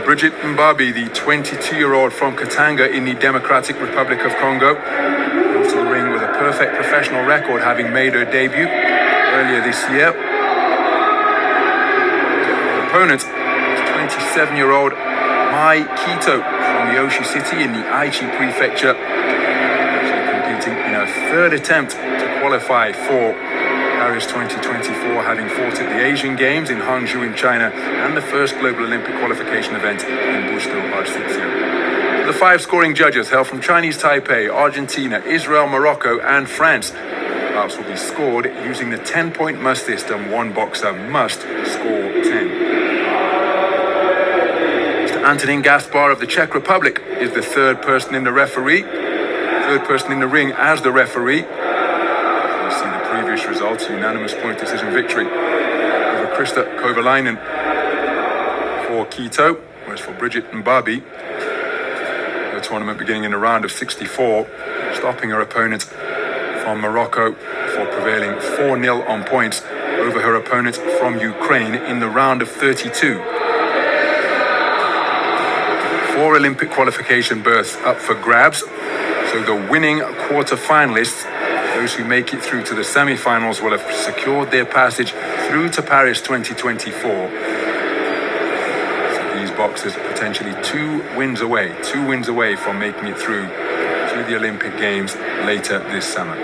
Brigitte MBABI, the 22-year-old from Katanga in the Democratic Republic of Congo, comes to the ring with a perfect professional record, having made her debut earlier this year. Her opponent is 27-year-old KITO from the Oshi City in the Aichi Prefecture. She's competing in her third attempt to qualify for Paris 2024, having fought at the Asian Games in Hangzhou in China and the first Global Olympic qualification event in Busto, Argentina. The 5 scoring judges hail from Chinese Taipei, Argentina, Israel, Morocco and France. Bouts will be scored using the 10-point must system. One boxer must score 10. Antonin Gaspar of the Czech Republic is the third person in the ring as the referee. You see the previous results, unanimous point decision victory over Krista Kovalainen for KITO, whereas for Brigitte MBABI, the tournament beginning in the round of 64, stopping her opponent from Morocco for prevailing 4-0 on points over her opponent from Ukraine in the round of 32. 4 Olympic qualification berths up for grabs, so the winning quarter-finalists, those who make it through to the semi-finals, will have secured their passage through to Paris 2024. So these boxers potentially 2 wins away from making it through to the Olympic Games later this summer.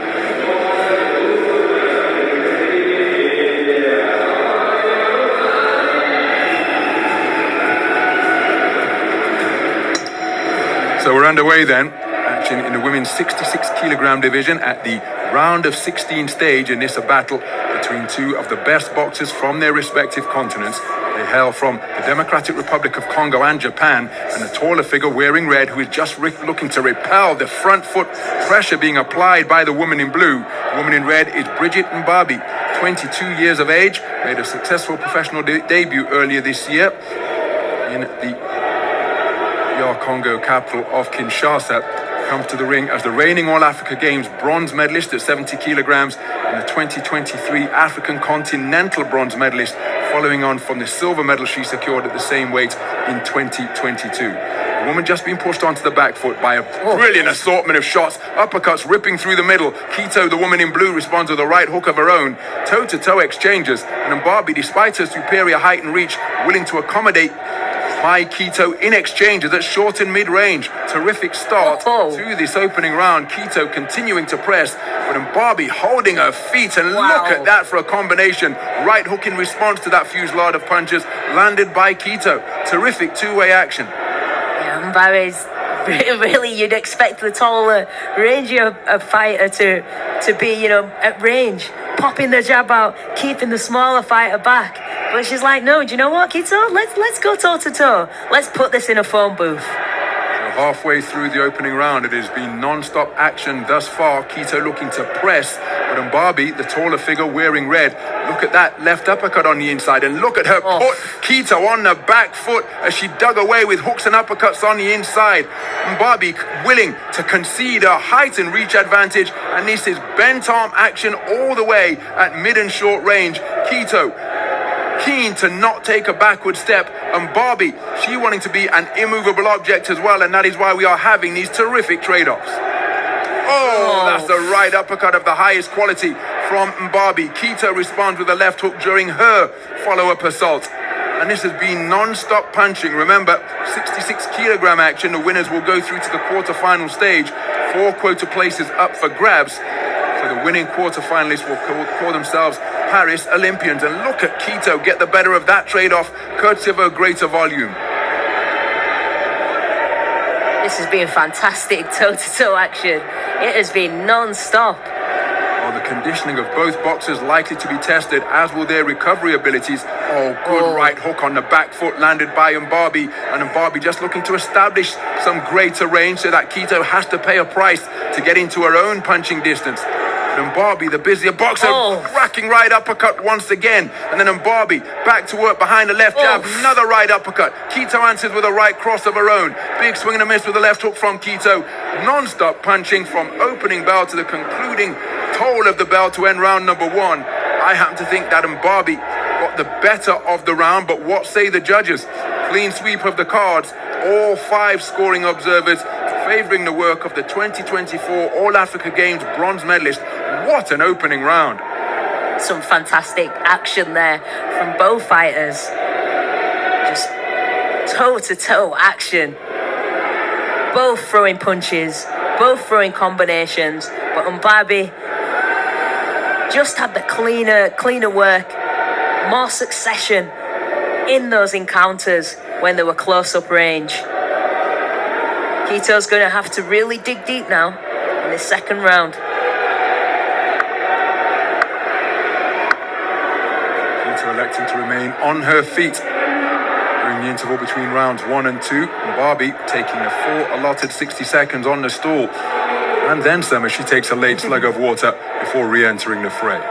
So we're underway then. Action in the women's 66-kilogram division at the round of 16 stage, and this a battle between 2 of the best boxers from their respective continents. They hail from the Democratic Republic of Congo and Japan, and the taller figure wearing red, who is just looking to repel the front foot pressure being applied by the woman in blue. The woman in red is Brigitte MBABI, 22 years of age, made a successful professional debut earlier this year in the Congo capital of Kinshasa. Comes to the ring as the reigning All-Africa Games bronze medalist at 70 kilograms and the 2023 African Continental bronze medalist, following on from the silver medal she secured at the same weight in 2022. The woman just been pushed onto the back foot by a brilliant assortment of shots, uppercuts ripping through the middle. KITO, the woman in blue, responds with a right hook of her own. Toe-to-toe exchanges, and MBABI, despite her superior height and reach, willing to accommodate KITO in exchanges at short and mid-range. Terrific start to this opening round. KITO continuing to press, but MBABI holding her feet, and look at that for a combination. Right hook in response to that fusillade of punches landed by KITO. Terrific two-way action. Yeah, MBABI's really, you'd expect the taller, rangier fighter to be, at range, popping the jab out, keeping the smaller fighter back. But she's like, no, do you know what, KITO? Let's go toe-to-toe. Let's put this in a phone booth. So halfway through the opening round, it has been non-stop action thus far. KITO looking to press, but MBABI, the taller figure wearing red, look at that left uppercut on the inside, and look at her put KITO on the back foot as she dug away with hooks and uppercuts on the inside. MBABI willing to concede a height and reach advantage, and this is bent arm action all the way at mid and short range. KITO keen to not take a backward step, and MBABI, she wanting to be an immovable object as well, and that is why we are having these terrific trade-offs. That's the right uppercut of the highest quality from MBABI. KITO responds with a left hook during her follow-up assault. And this has been non-stop punching. Remember, 66-kilogram action. The winners will go through to the quarter-final stage. 4 quota places up for grabs. So the winning quarter-finalists will call themselves Paris Olympians. And look at KITO get the better of that trade-off, courtesy of her greater volume. This has been fantastic toe-to-toe action. It has been non-stop. Well, the conditioning of both boxers likely to be tested, as will their recovery abilities. Good right hook on the back foot landed by MBABI, and MBABI just looking to establish some greater range so that KITO has to pay a price to get into her own punching distance. MBABI, the busier boxer, cracking right uppercut once again. And then MBABI back to work behind the left jab, another right uppercut. KITO answers with a right cross of her own. Big swing and a miss with a left hook from KITO. Non-stop punching from opening bell to the concluding toll of the bell to end round number 1. I happen to think that MBABI got the better of the round, but what say the judges? clean sweep of the cards. All 5 scoring observers favouring the work of the 2024 All-Africa Games bronze medalist. What an opening round. Some fantastic action there from both fighters. Just toe-to-toe action. Both throwing punches, both throwing combinations, but MBABI just had the cleaner work, more succession in those encounters when they were close-up range. KITO's going to have to really dig deep now in this second round. KITO electing to remain on her feet during the interval between rounds 1 and 2. MBABI taking the full allotted 60 seconds on the stool. And then some as she takes a late slug of water before re-entering the fray.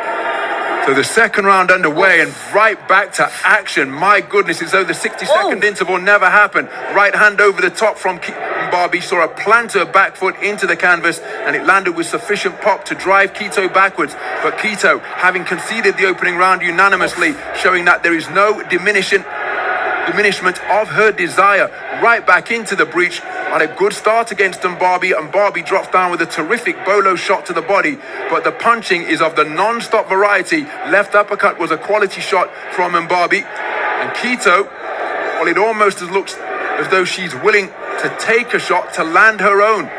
So the second round underway and right back to action. My goodness, it's though the 60-second interval never happened. Right hand over the top from MBABI, saw a planter back foot into the canvas and it landed with sufficient pop to drive KITO backwards. But KITO, having conceded the opening round unanimously, showing that there is no diminishment of her desire, right back into the breach. Had a good start against MBABI, and MBABI drops down with a terrific bolo shot to the body, but the punching is of the non-stop variety. Left uppercut was a quality shot from MBABI, and KITO, well, it almost looks as though she's willing to take a shot to land her own.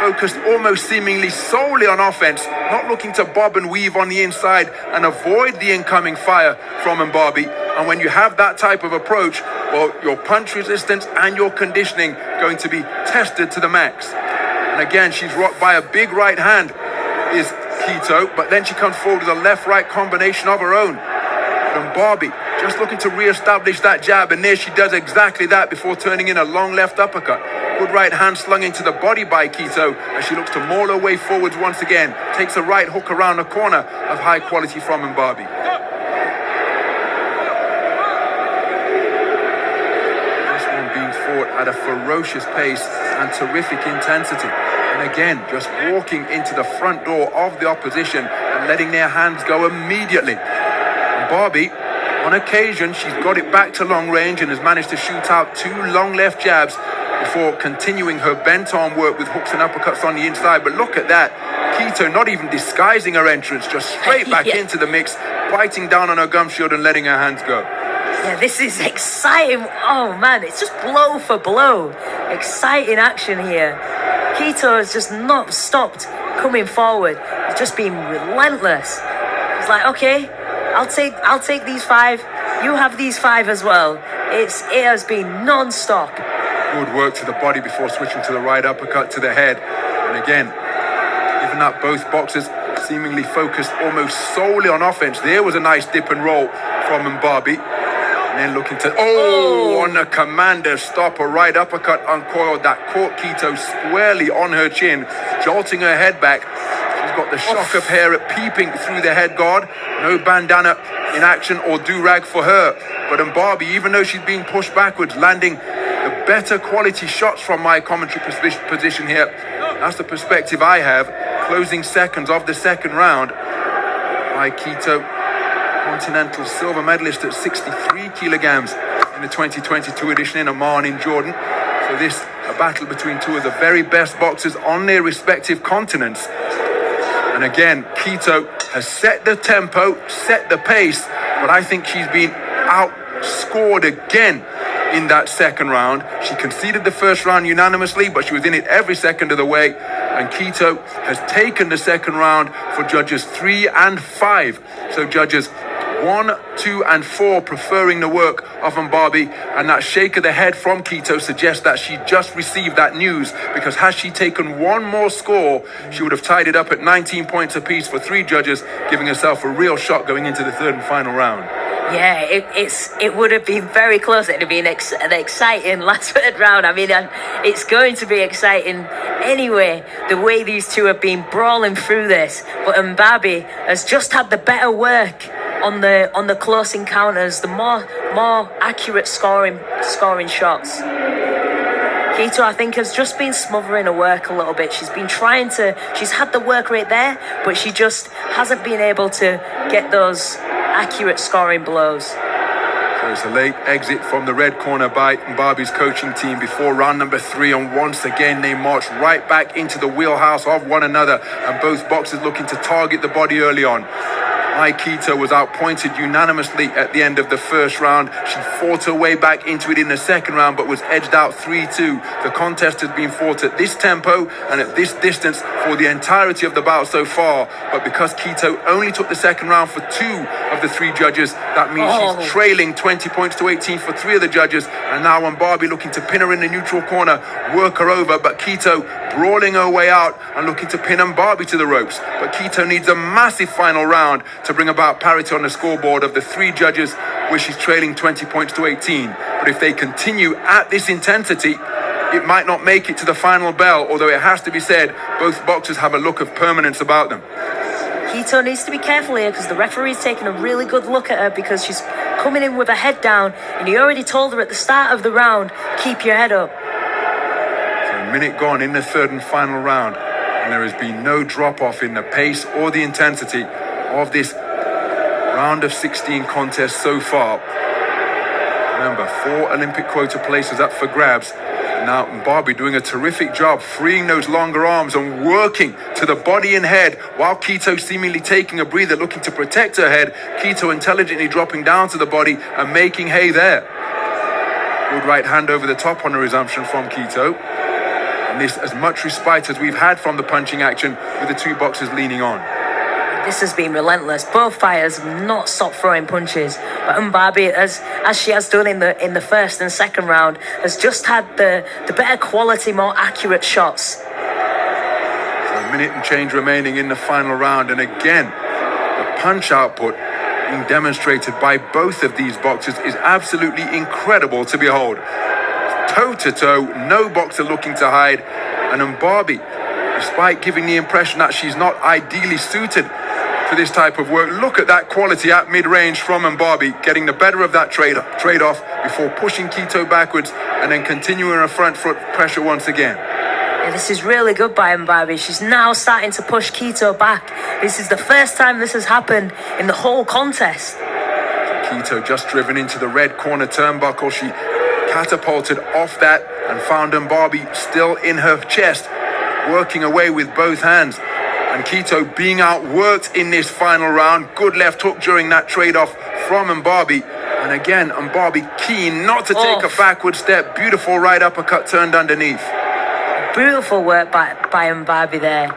Focused almost seemingly solely on offense, not looking to bob and weave on the inside and avoid the incoming fire from MBABI. And when you have that type of approach, well, your punch resistance and your conditioning going to be tested to the max. And again, she's rocked by a big right hand, is KITO, but then she comes forward with a left-right combination of her own. MBABI just looking to re-establish that jab, and there she does exactly that before turning in a long left uppercut. Good right hand slung into the body by KITO as she looks to maul her way forwards once again. Takes a right hook around the corner of high quality from MBABI. Being fought at a ferocious pace and terrific intensity, and again just walking into the front door of the opposition and letting their hands go immediately. MBABI, on occasion, she's got it back to long range and has managed to shoot out 2 long left jabs before continuing her bent arm work with hooks and uppercuts on the inside. But look at that, KITO not even disguising her entrance, just straight back into the mix, biting down on her gum shield and letting her hands go. Yeah, this is exciting. Oh man, it's just blow for blow. Exciting action here. KITO has just not stopped coming forward. It's just been relentless. It's like, okay, I'll take these 5. You have these 5 as well. It has been non-stop. Good work to the body before switching to the right uppercut to the head. And again, given that both boxers seemingly focused almost solely on offense, there was a nice dip and roll from MBABI. And then looking to, on the commander stop, a right uppercut uncoiled that caught KITO squarely on her chin, jolting her head back. She's got the shock of hair peeping through the head guard. No bandana in action or do-rag for her. But MBABI, even though she's being pushed backwards, landing the better quality shots from my commentary position here. That's the perspective I have. Closing seconds of the second round by KITO, continental silver medalist at 63 kilograms in the 2022 edition in Amman in Jordan. So this, a battle between 2 of the very best boxers on their respective continents. And again, KITO has set the tempo, set the pace, but I think she's been outscored again in that second round. She conceded the first round unanimously, but she was in it every second of the way. And KITO has taken the second round for judges 3 and 5. So judges 1, 2, and 4 preferring the work of MBABI, and that shake of the head from KITO suggests that she just received that news, because had she taken one more score, she would have tied it up at 19 points apiece for 3 judges, giving herself a real shot going into the third and final round. Yeah, it would have been very close. It would have been an exciting last third round. I mean, it's going to be exciting anyway, the way these 2 have been brawling through this. But MBABI has just had the better work on the close encounters, the more accurate scoring shots. KITO, I think, has just been smothering her work a little bit. She's had the work rate there, but she just hasn't been able to get those accurate scoring blows. So So it's a late exit from the red corner by MBABI's coaching team before round number 3, and once again they march right back into the wheelhouse of one another, and both boxers looking to target the body early on. KITO was outpointed unanimously at the end of the first round. She fought her way back into it in the second round, but was edged out 3-2. The contest has been fought at this tempo and at this distance for the entirety of the bout so far. But because KITO only took the second round for 2 of the 3 judges, that means she's trailing 20 points to 18 for 3 of the judges. And now MBABI looking to pin her in the neutral corner, work her over, but KITO brawling her way out and looking to pin MBABI to the ropes. But KITO needs a massive final round to bring about parity on the scoreboard of the 3 judges, where she's trailing 20 points to 18. But if they continue at this intensity, it might not make it to the final bell, although it has to be said, both boxers have a look of permanence about them. KITO needs to be careful here because the referee's taking a really good look at her because she's coming in with her head down, and he already told her at the start of the round, keep your head up. So a minute gone in the third and final round, and there has been no drop-off in the pace or the intensity of this round of 16 contest so far. Remember, 4 Olympic quota places up for grabs. And now MBABI doing a terrific job freeing those longer arms and working to the body and head, while KITO seemingly taking a breather, looking to protect her head. KITO intelligently dropping down to the body and making hay there. Good right hand over the top on the resumption from KITO. And this as much respite as we've had from the punching action, with the 2 boxers leaning on. This has been relentless. Both fighters have not stopped throwing punches, but MBABI, as she has done in the first and second round, has just had the better quality, more accurate shots. So a minute and change remaining in the final round, and again, the punch output being demonstrated by both of these boxers is absolutely incredible to behold. Toe-to-toe, no boxer looking to hide, and MBABI, despite giving the impression that she's not ideally suited for this type of work, look at that quality at mid-range from MBABI, getting the better of that trade-off before pushing KITO backwards and then continuing her front foot pressure once again. Yeah, this is really good by MBABI. She's now starting to push KITO back. This is the first time this has happened in the whole contest. KITO just driven into the red corner turnbuckle. She catapulted off that and found MBABI still in her chest, working away with both hands. And KITO being outworked in this final round. Good left hook during that trade-off from MBABI. And again, MBABI keen not to take a backward step. Beautiful right uppercut turned underneath. Beautiful work by MBABI there.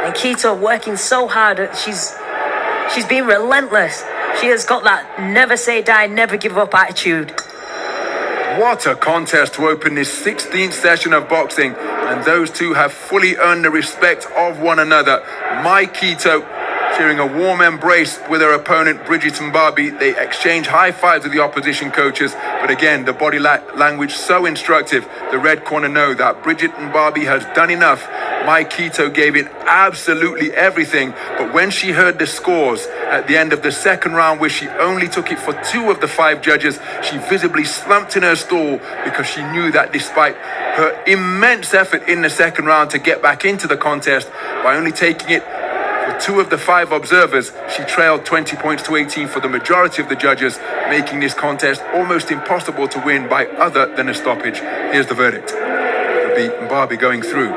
And KITO working so hard. She's been relentless. She has got that never say die, never give up attitude. What a contest to open this 16th session of boxing, and those 2 have fully earned the respect of one another. KITO sharing a warm embrace with her opponent Brigitte MBABI. They exchange high fives with the opposition coaches, but again, the body language so instructive. The red corner know that Brigitte MBABI has done enough. KITO gave it absolutely everything, but when she heard the scores at the end of the second round, where she only took it for 2 of the 5 judges, she visibly slumped in her stool because she knew that despite her immense effort in the second round to get back into the contest, by only taking it for 2 of the 5 observers, she trailed 20 points to 18 for the majority of the judges, making this contest almost impossible to win by other than a stoppage. Here's the verdict. It'll be MBABI going through.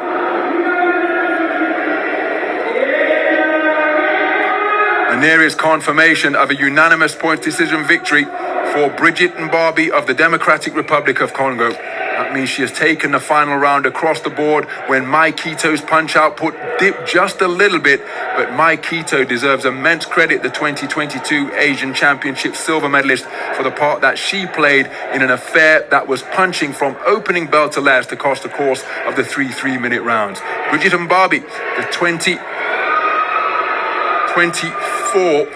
And there is confirmation of a unanimous point decision victory for Brigitte MBABI of the Democratic Republic of Congo. That means she has taken the final round across the board when KITO's punch output dipped just a little bit. But KITO deserves immense credit, the 2022 Asian Championship silver medalist, for the part that she played in an affair that was punching from opening bell to last across the course of the 3 3-minute rounds. Brigitte MBABI, the 2024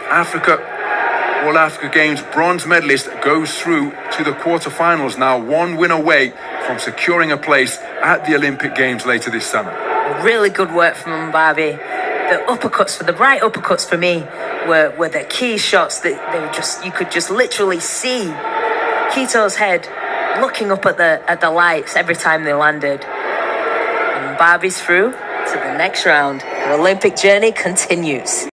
All Africa Games bronze medalist, goes through to the quarterfinals, now 1 win away from securing a place at the Olympic Games later this summer. Really good work from MBABI. The uppercuts, the right uppercuts for me, were the key shots that you could just literally see KITO's head looking up at the lights every time they landed. And MBABI's through to the next round. The Olympic journey continues.